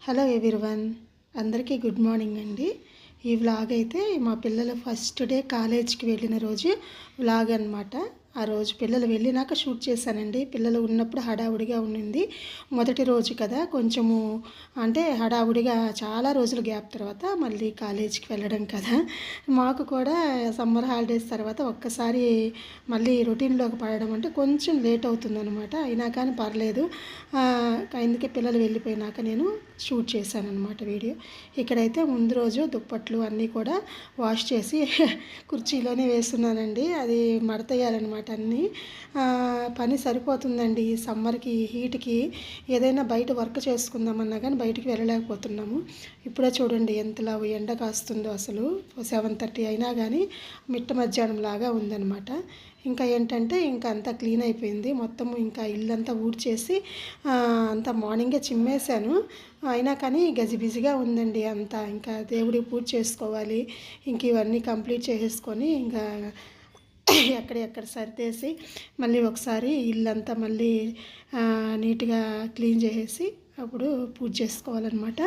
Hello everyone, అందరికీ good morning అండి. ఈ వ్లాగ్ అయితే మా పిల్లలు ఫస్ట్ డే కాలేజ్కి వెళ్ళిన రోజు వ్లాగ్ అనమాట. ఆ రోజు పిల్లలు వెళ్ళినాక షూట్ చేశానండి. పిల్లలు ఉన్నప్పుడు హడావుడిగా ఉండింది. మొదటి రోజు కదా, కొంచెము అంటే హడావుడిగా చాలా రోజుల గ్యాప్ తర్వాత మళ్ళీ కాలేజీకి వెళ్ళడం కదా. మాకు కూడా సమ్మర్ హాలిడేస్ తర్వాత ఒక్కసారి మళ్ళీ రొటీన్లోకి పడడం అంటే కొంచెం లేట్ అవుతుందన్నమాట. అయినా కానీ పర్లేదు. అందుకే పిల్లలు వెళ్ళిపోయినాక నేను షూట్ చేశాను అనమాట వీడియో. ఇక్కడైతే ముందు రోజు దుప్పట్లు అన్నీ కూడా వాష్ చేసి కుర్చీలోనే వేస్తున్నానండి. అది మడతేయాలన్నమాట అన్నీ. పని సరిపోతుందండి ఈ సమ్మర్కి, హీట్కి. ఏదైనా బయట వర్క్ చేసుకుందామన్నా కానీ బయటికి వెళ్ళలేకపోతున్నాము. ఇప్పుడే చూడండి ఎంతలా ఎండ కాస్తుందో. అసలు 7:30 అయినా కానీ మిట్ట మధ్యాహ్నం లాగా ఉందన్నమాట. ఇంకా ఏంటంటే ఇంకా అంతా క్లీన్ అయిపోయింది మొత్తం. ఇంకా ఇల్లంతా ఊడ్చేసి అంతా మార్నింగే చిమ్మేశాను. అయినా కానీ గజిబిజిగా ఉందండి అంతా. ఇంకా దేవుడికి పూజ చేసుకోవాలి. ఇంక ఇవన్నీ కంప్లీట్ చేసేసుకొని ఇంకా ఎక్కడెక్కడ సర్దేసి మళ్ళీ ఒకసారి ఇల్లంతా మళ్ళీ నీట్గా క్లీన్ చేసేసి అప్పుడు పూజ చేసుకోవాలన్నమాట.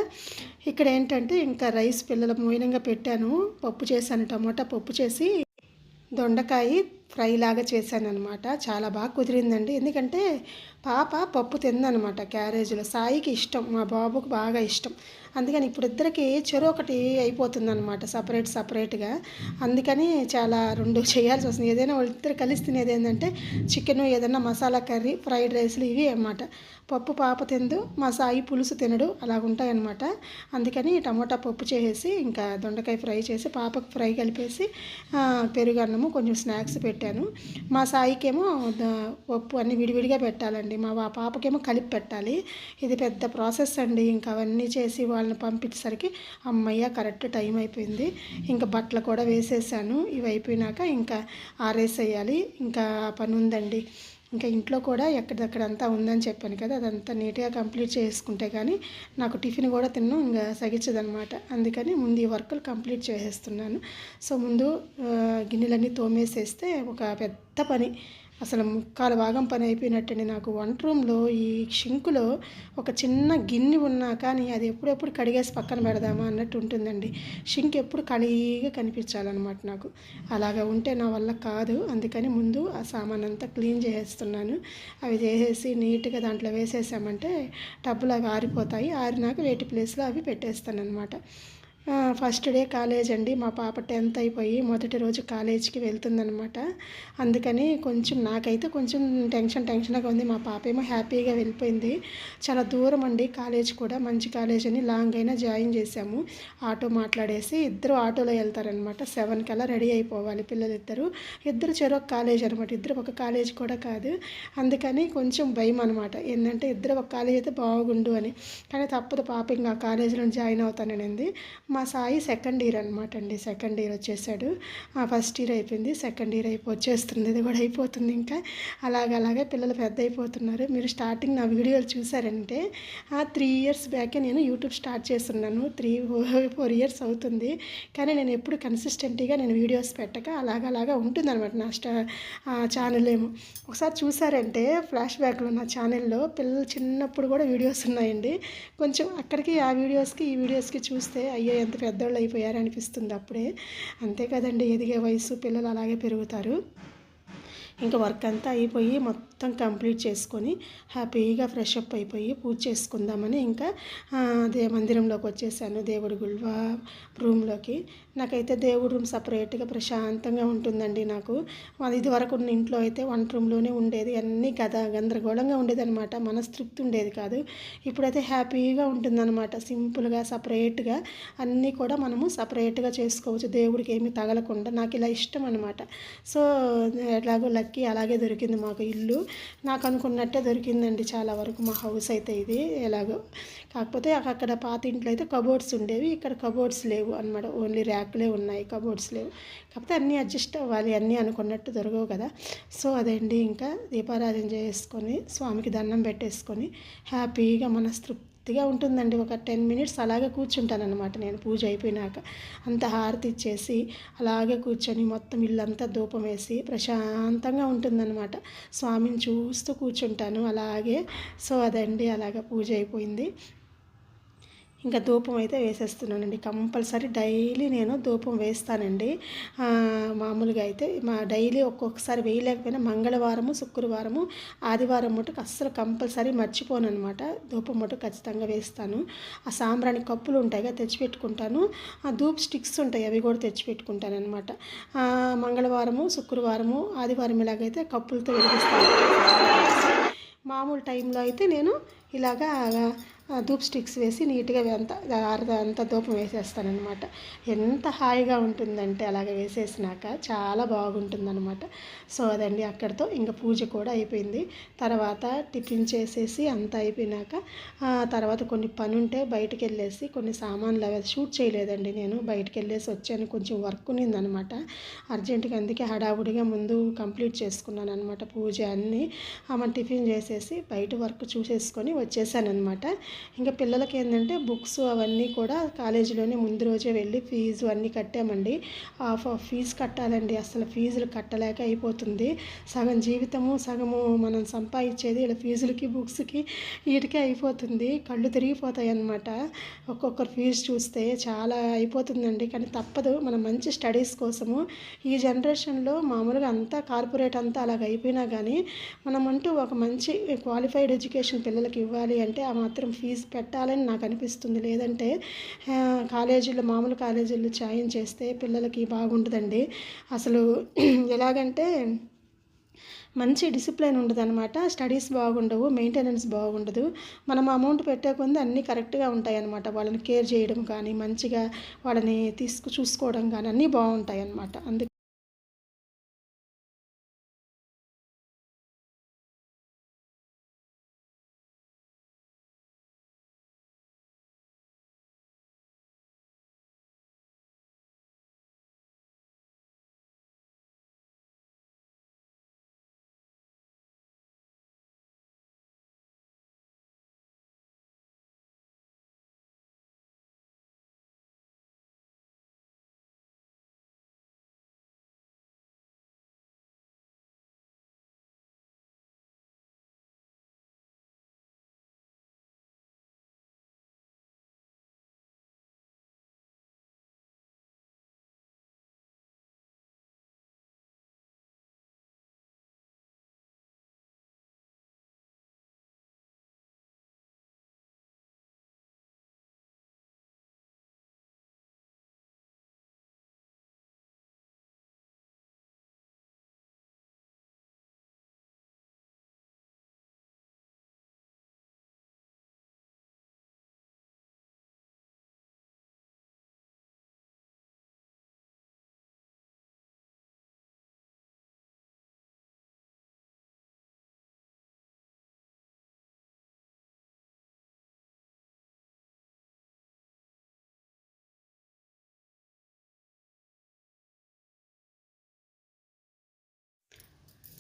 ఇక్కడ ఏంటంటే ఇంకా రైస్ పిల్లల మోయినంగా పెట్టాను. పప్పు చేశాను, టమాటా పప్పు చేసి దొండకాయ ఫ్రై లాగా చేశాను అనమాట. చాలా బాగా కుదిరిందండి. ఎందుకంటే పాప పప్పు తిందనమాట క్యారేజీలో. సాయికి ఇష్టం, మా బాబుకు బాగా ఇష్టం. అందుకని ఇప్పుడు ఇద్దరికి చెరొకటి అయిపోతుందన్నమాట, సపరేట్గా. అందుకని చాలా రెండు చేయాల్సి వస్తుంది. ఏదైనా వాళ్ళిద్దరు కలిసి తినేది ఏంటంటే చికెను, ఏదైనా మసాలా కర్రీ, ఫ్రైడ్ రైస్లు ఇవి అన్నమాట. పప్పు పాప తిందు, మా సాయి పులుసు తినడు, అలా ఉంటాయన్నమాట. అందుకని టమోటా పప్పు చేసేసి ఇంకా దొండకాయ ఫ్రై చేసి పాపకు ఫ్రై కలిపేసి పెరుగు అన్నము కొంచెం స్నాక్స్ పెట్టాను. మా సాయికేమో పప్పు అన్నీ విడివిడిగా పెట్టాలండి. మా పాపకేమో కలిపి పెట్టాలి. ఇది పెద్ద ప్రాసెస్ అండి. ఇంకా అవన్నీ చేసి వాళ్ళని పంపించేసరికి అమ్మయ్య కరెక్ట్ టైం అయిపోయింది. ఇంకా బట్టలు కూడా వేసేసాను. ఇవి అయిపోయినాక ఇంకా ఆరేసేయాలి. ఇంకా పని ఉందండి. ఇంకా ఇంట్లో కూడా ఎక్కడిదక్కడ అంతా ఉందని చెప్పాను కదా, అదంతా నీట్గా కంప్లీట్ చేసుకుంటే కానీ నాకు టిఫిన్ కూడా ఇంకా సగించదనమాట. అందుకని ముందు ఈ వర్కులు కంప్లీట్ చేసేస్తున్నాను. సో ముందు గిన్నెలన్నీ తోమేసేస్తే ఒక పెద్ద పని, అసలు ముక్కాలు భాగం పని అయిపోయినట్టండి. నాకు వంట రూమ్లో ఈ షింకులో ఒక చిన్న గిన్నె ఉన్నా కానీ అది ఎప్పుడెప్పుడు కడిగేసి పక్కన పెడదామా అన్నట్టు ఉంటుందండి. షింక్ ఎప్పుడు ఖాళీగా కనిపించాలన్నమాట నాకు. అలాగా ఉంటే నా వల్ల కాదు. అందుకని ముందు ఆ సామాన్ అంతా క్లీన్ చేసేస్తున్నాను. అవి చేసేసి నీట్గా దాంట్లో వేసేసామంటే టబ్బులు అవి ఆరిపోతాయి. ఆరినాక వేటి ప్లేస్లో అవి పెట్టేస్తాను అనమాట. ఫస్ట్ డే కాలేజ్ అండి. మా పాప 10th అయిపోయి మొదటి రోజు కాలేజీకి వెళ్తుందనమాట. అందుకని కొంచెం నాకైతే కొంచెం టెన్షన్గా ఉంది. మా పాప ఏమో హ్యాపీగా వెళ్ళిపోయింది. చాలా దూరం అండి కాలేజ్ కూడా, మంచి కాలేజ్ అని లాంగ్ అయినా జాయిన్ చేశాము. ఆటో మాట్లాడేసి ఇద్దరు ఆటోలో వెళ్తారనమాట. 7 కల్లా రెడీ అయిపోవాలి పిల్లలు ఇద్దరు చెరొక కాలేజ్ అనమాట. ఇద్దరు ఒక కాలేజ్ కూడా కాదు. అందుకని కొంచెం భయం అనమాట. ఏంటంటే ఇద్దరు ఒక కాలేజ్ అయితే బాగుండు అని. కానీ తప్పదు, పాప ఇంకా కాలేజీలో జాయిన్ అవుతాననింది. మా సాయి సెకండ్ ఇయర్ అనమాట అండి. సెకండ్ ఇయర్ వచ్చేసాడు. ఫస్ట్ ఇయర్ అయిపోయింది, సెకండ్ ఇయర్ వచ్చేస్తుంది. ఇది కూడా అయిపోతుంది. ఇంకా అలాగే పిల్లలు పెద్ద అయిపోతున్నారు. మీరు స్టార్టింగ్ నా వీడియోలు చూసారంటే 3 years బ్యాకే నేను యూట్యూబ్ స్టార్ట్ చేస్తున్నాను. 3-4 years అవుతుంది. కానీ నేను ఎప్పుడు కన్సిస్టెంట్గా నేను వీడియోస్ పెట్టక అలాగా ఉంటుందన్నమాట నా ఛానల్ ఏమో. ఒకసారి చూసారంటే ఫ్లాష్ బ్యాక్లో నా ఛానల్లో పిల్లలు చిన్నప్పుడు కూడా వీడియోస్ ఉన్నాయండి. కొంచెం అక్కడికి ఆ వీడియోస్కి ఈ వీడియోస్కి చూస్తే అయ్యో ఎంత పెద్దోళ్ళు అయిపోయారు అనిపిస్తుంది అప్పుడే. అంతే కదండి, ఎదిగే వయసు, పిల్లలు అలాగే పెరుగుతారు. ఇంకా వర్క్ అంతా అయిపోయి మొత్తం కంప్లీట్ చేసుకొని హ్యాపీగా ఫ్రెష్ అప్ అయిపోయి పూజ చేసుకుందామని ఇంకా మందిరంలోకి వచ్చేసాను. దేవుడి రూమ్లోకి. నాకైతే దేవుడి రూమ్ సపరేట్గా ప్రశాంతంగా ఉంటుందండి. నాకు ఇది వరకు ఉన్న ఇంట్లో అయితే వంట రూమ్లోనే ఉండేది. అన్నీ గందరగోళంగా ఉండేది అనమాట. మనస్తృప్తి ఉండేది కాదు. ఇప్పుడైతే హ్యాపీగా ఉంటుందన్నమాట. సింపుల్గా సపరేట్గా అన్నీ కూడా మనము సపరేట్గా చేసుకోవచ్చు, దేవుడికి ఏమీ తగలకుండా. నాకు ఇలా ఇష్టం అనమాట. సో ఎట్లాగో లక్కీ అలాగే దొరికింది మాకు ఇల్లు. నాకు అనుకున్నట్టే దొరికిందండి చాలా వరకు మా హౌస్ అయితే ఇది. ఎలాగో కాకపోతే అక్కడ పాత ఇంట్లో అయితే కబోర్డ్స్ ఉండేవి, ఇక్కడ కబోర్డ్స్ లేవు అనమాట. ఓన్లీ ర్యాక్లే ఉన్నాయి, కబోర్డ్స్ లేవు. కాకపోతే అన్నీ అడ్జస్ట్ అవ్వాలి, అన్నీ అనుకున్నట్టు దొరకవు కదా. సో అదేంటి, ఇంకా దీపారాధన చేసుకొని స్వామికి దండం పెట్టేసుకొని హ్యాపీగా మనస్తృప్తిగా ఉంటుందండి. ఒక 10 minutes అలాగే కూర్చుంటానన్నమాట నేను. పూజ అయిపోయినాక అంత హారతి ఇచ్చేసి అలాగే కూర్చొని మొత్తం ఇల్లంతా ధూపం వేసి ప్రశాంతంగా ఉంటుందన్నమాట. స్వామిని చూస్తూ కూర్చుంటాను అలాగే. సో అదండి, అలాగ పూజ అయిపోయింది. ఇంకా ధూపం అయితే వేసేస్తున్నానండి. కంపల్సరీ డైలీ నేను ధూపం వేస్తానండి. మామూలుగా అయితే డైలీ ఒక్కొక్కసారి వేయలేకపోయినా మంగళవారము, శుక్రవారము, ఆదివారం మటుకు అస్సలు కంపల్సరీ మర్చిపోనమాట. ధూపం మటుకు ఖచ్చితంగా వేస్తాను. ఆ సాంబ్రాణి కప్పులు ఉంటాయి కదా, తెచ్చిపెట్టుకుంటాను. ఆ ధూప్ స్టిక్స్ ఉంటాయి, అవి కూడా తెచ్చిపెట్టుకుంటాను అనమాట. మంగళవారము, శుక్రవారము, ఆదివారం ఇలాగైతే కప్పులతో వెలిగిస్తాను. మామూలు టైంలో అయితే నేను ఇలాగా ధూప్ స్టిక్స్ వేసి నీట్గా అంత ధూపం వేసేస్తానమాట. ఎంత హాయిగా ఉంటుందంటే అలాగ వేసేసినాక చాలా బాగుంటుందన్నమాట. సో అదండి, అక్కడితో ఇంకా పూజ కూడా అయిపోయింది. తర్వాత టిఫిన్ చేసేసి అంతా అయిపోయినాక తర్వాత కొన్ని పని ఉంటే బయటికి వెళ్ళేసి కొన్ని సామాన్లు అవి షూట్ చేయలేదండి. నేను బయటికి వెళ్ళేసి వచ్చాను, కొంచెం వర్క్ ఉన్నిందనమాట అర్జెంటుగా. అందుకే హడావుడిగా ముందు కంప్లీట్ చేసుకున్నాను అనమాట పూజ అన్నీ. టిఫిన్ చేసేసి బయట వర్క్ చూసేసుకొని వచ్చేసాను అనమాట. ఇంకా పిల్లలకి ఏంటంటే బుక్స్ అవన్నీ కూడా కాలేజీలోనే ముందు రోజే వెళ్ళి ఫీజు అన్నీ కట్టామండి. ఫీజు కట్టాలండి, అసలు ఫీజులు కట్టలేక అయిపోతుంది. సగం జీవితము సగము మనం సంపాదించేది ఇలా ఫీజులకి బుక్స్కి వీటికే అయిపోతుంది. కళ్ళు తిరిగిపోతాయి అన్నమాట. ఒక్కొక్కరు ఫీజు చూస్తే చాలా అయిపోతుందండి. కానీ తప్పదు, మనం మంచి స్టడీస్ కోసము ఈ జనరేషన్లో మామూలుగా అంతా కార్పొరేట్ అంతా అలాగ అయిపోయినా కానీ మనమంటూ ఒక మంచి క్వాలిఫైడ్ ఎడ్యుకేషన్ పిల్లలకి ఇవ్వాలి అంటే ఆ మాత్రం ఫీజు పెట్టాలని నాకు అనిపిస్తుంది. లేదంటే కాలేజీల్లో మామూలు కాలేజీల్లో జాయిన్ చేస్తే పిల్లలకి బాగుంటుందండి. అసలు ఎలాగంటే మంచి డిసిప్లిన్ ఉండదు అనమాట. స్టడీస్ బాగుండవు, మెయింటెనెన్స్ బాగుండదు. మనం అమౌంట్ పెట్టే కొంది అన్నీ కరెక్ట్గా ఉంటాయి అన్నమాట. వాళ్ళని కేర్ చేయడం కానీ, మంచిగా వాళ్ళని చూసుకోవడం కానీ అన్నీ బాగుంటాయి అన్నమాట. అందుకే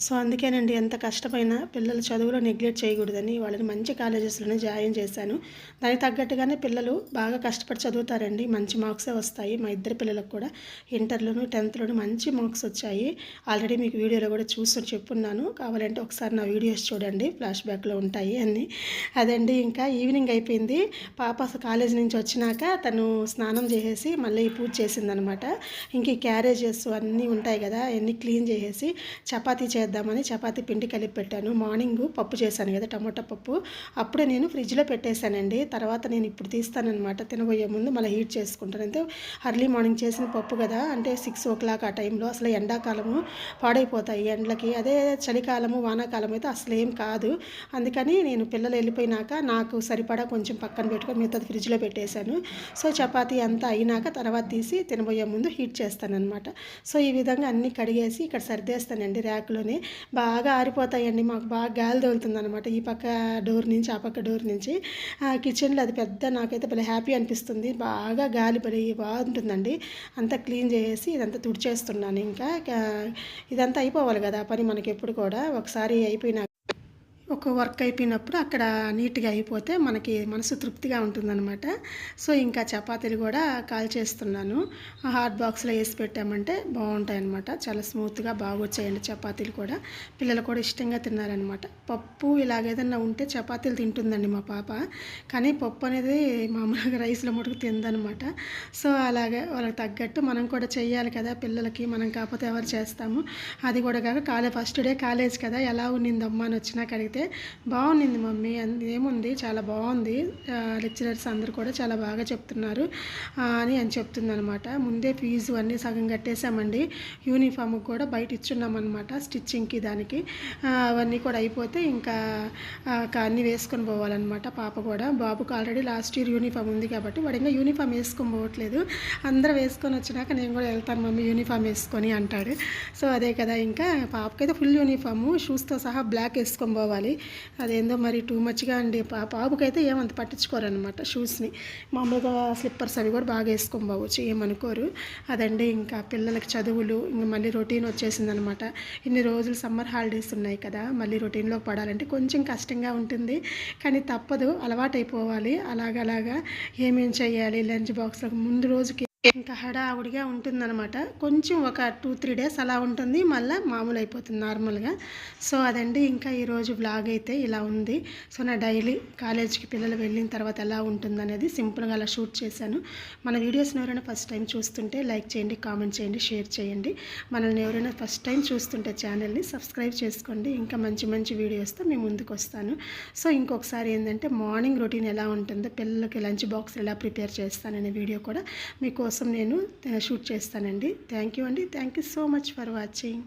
సో అందుకేనండి, ఎంత కష్టమైనా పిల్లలు చదువులో నెగ్లెక్ట్ చేయకూడదని వాళ్ళని మంచి కాలేజెస్లోనే జాయిన్ చేశాను. దానికి తగ్గట్టుగానే పిల్లలు బాగా కష్టపడి చదువుతారండి, మంచి మార్క్సే వస్తాయి. మా ఇద్దరు పిల్లలకు కూడా ఇంటర్లోను 10థ్లోను మంచి మార్క్స్ వచ్చాయి. ఆల్రెడీ మీకు వీడియోలో కూడా చెప్పున్నాను. కావాలంటే ఒకసారి నా వీడియోస్ చూడండి, ఫ్లాష్ బ్యాక్లో ఉంటాయి అన్నీ. అదండి, ఇంకా ఈవినింగ్ అయిపోయింది. పాప కాలేజ్ నుంచి వచ్చినాక తను స్నానం చేసేసి మళ్ళీ పూజ చేసిందనమాట. ఇంక ఈ క్యారేజెస్ అన్నీ ఉంటాయి కదా, అన్నీ క్లీన్ చేసేసి చపాతీ చేద్దామని చపాతీ పిండి కలిపి పెట్టాను. మార్నింగ్ పప్పు చేశాను కదా, టమోటా పప్పు, అప్పుడే నేను ఫ్రిడ్జ్లో పెట్టేశానండి. తర్వాత నేను ఇప్పుడు తీస్తానమాట, తినబోయే ముందు మళ్ళీ హీట్ చేసుకుంటాను. అంటే అర్లీ మార్నింగ్ చేసిన పప్పు కదా, అంటే 6 o'clock ఆ టైంలో. అసలు ఎండాకాలము పాడైపోతాయి ఎండలకి, అదే చలికాలము వానాకాలం అయితే అసలు ఏం కాదు. అందుకని నేను పిల్లలు వెళ్ళిపోయినాక నాకు సరిపడా కొంచెం పక్కన పెట్టుకొని మిగతాది ఫ్రిడ్జ్లో పెట్టేశాను. సో చపాతీ అంతా అయినాక తర్వాత తీసి తినబోయే ముందు హీట్ చేస్తానన్నమాట. సో ఈ విధంగా అన్నీ కడిగేసి ఇక్కడ సర్దేస్తానండి ర్యాక్లోనే. బాగా ఆరిపోతాయండి, మాకు బాగా గాలి తగులుతుంది అనమాట ఈ పక్క డోర్ నుంచి ఆ పక్క డోర్ నుంచి. కిచెన్లో అది పెద్ద, నాకైతే భలే హ్యాపీ అనిపిస్తుంది. బాగా గాలి పడి బాగుంటుందండి. అంతా క్లీన్ చేసి ఇదంతా తుడిచేస్తున్నాను. ఇంకా ఇదంతా అయిపోవాలి కదా పని మనకి ఎప్పుడు కూడా. ఒకసారి అయిపోయినా ఒక వర్క్ అయిపోయినప్పుడు అక్కడ నీట్గా అయిపోతే మనకి మనసు తృప్తిగా ఉంటుందన్నమాట. సో ఇంకా చపాతీలు కూడా కాల్ చేస్తున్నాను. హాట్ బాక్స్లో వేసి పెట్టామంటే బాగుంటాయి అన్నమాట. చాలా స్మూత్గా బాగా వచ్చాయండి చపాతీలు కూడా. పిల్లలు కూడా ఇష్టంగా తిన్నారనమాట. పప్పు ఇలాగేదన్నా ఉంటే చపాతీలు తింటుందండి మా పాప. కానీ పప్పు అనేది మామూలుగా రైస్లో మటుకు తిందనమాట. సో అలాగే వాళ్ళకి తగ్గట్టు మనం కూడా చెయ్యాలి కదా పిల్లలకి. మనం కాకపోతే ఎవరు చేస్తాము. అది కూడా కాక ఫస్ట్ డే కాలేజ్ కదా, ఎలా ఉన్నిందమ్మా అని వచ్చినాక అడిగితే బాగుంది మమ్మీ ఏముంది చాలా బాగుంది, లెక్చరర్స్ అందరూ కూడా చాలా బాగా చెప్తున్నారు అని చెప్తుందనమాట. ముందే ఫీజు అన్నీ సగం కట్టేసామండి. యూనిఫామ్కి కూడా బయట ఇచ్చున్నామన్నమాట స్టిచ్చింగ్కి దానికి. అవన్నీ కూడా అయిపోతే ఇంకా అన్నీ వేసుకొని పోవాలన్నమాట. పాప కూడా, బాబుకు ఆల్రెడీ లాస్ట్ ఇయర్ యూనిఫామ్ ఉంది కాబట్టి వాడు ఇంకా యూనిఫామ్ వేసుకొని పోవట్లేదు. అందరూ వేసుకొని వచ్చినాక నేను కూడా వెళ్తాను మమ్మీ యూనిఫామ్ వేసుకొని అంటాడు. సో అదే కదా, ఇంకా పాపకైతే ఫుల్ యూనిఫాము షూస్తో సహా బ్లాక్ వేసుకొని పోవాలి. అదేందో మరి టూ మచ్గా అండి. పాపకైతే ఏమంత పట్టించుకోరనమాట షూస్ని. మామూలుగా స్లిప్పర్స్ అవి కూడా బాగా వేసుకొని పోవచ్చు, ఏమనుకోరు. అదండి ఇంకా పిల్లలకి చదువులు ఇంకా మళ్ళీ రొటీన్ వచ్చేసిందనమాట. ఇన్ని రోజులు సమ్మర్ హాలిడేస్ ఉన్నాయి కదా, మళ్ళీ రొటీన్లో పడాలంటే కొంచెం కష్టంగా ఉంటుంది. కానీ తప్పదు, అలవాటైపోవాలి. అలాగలాగా ఏమేం చేయాలి లంచ్ బాక్స్లో ముందు రోజుకి ఇంకా హడావుడిగా ఉంటుందన్నమాట. కొంచెం ఒక 2-3 డేస్ అలా ఉంటుంది, మళ్ళీ మామూలు అయిపోతుంది నార్మల్గా. సో అదండి ఇంకా ఈరోజు వ్లాగ్ అయితే ఇలా ఉంది. సో నా డైలీ కాలేజ్కి పిల్లలు వెళ్ళిన తర్వాత ఎలా ఉంటుందనేది సింపుల్గా అలా షూట్ చేశాను. మన వీడియోస్ని ఎవరైనా ఫస్ట్ టైం చూస్తుంటే లైక్ చేయండి, కామెంట్ చేయండి, షేర్ చేయండి. మనల్ని ఎవరైనా ఫస్ట్ టైం చూస్తుంటే ఛానల్ని సబ్స్క్రైబ్ చేసుకోండి. ఇంకా మంచి మంచి వీడియోస్తో మేము ముందుకు వస్తాను. సో ఇంకొకసారి ఏంటంటే మార్నింగ్ రొటీన్ ఎలా ఉంటుందో, పిల్లలకి లంచ్ బాక్స్ ఎలా ప్రిపేర్ చేస్తాననే వీడియో కూడా మీకోసం నేను షూట్ చేస్తానండి. థ్యాంక్ యూ అండి. Thank you so much for watching.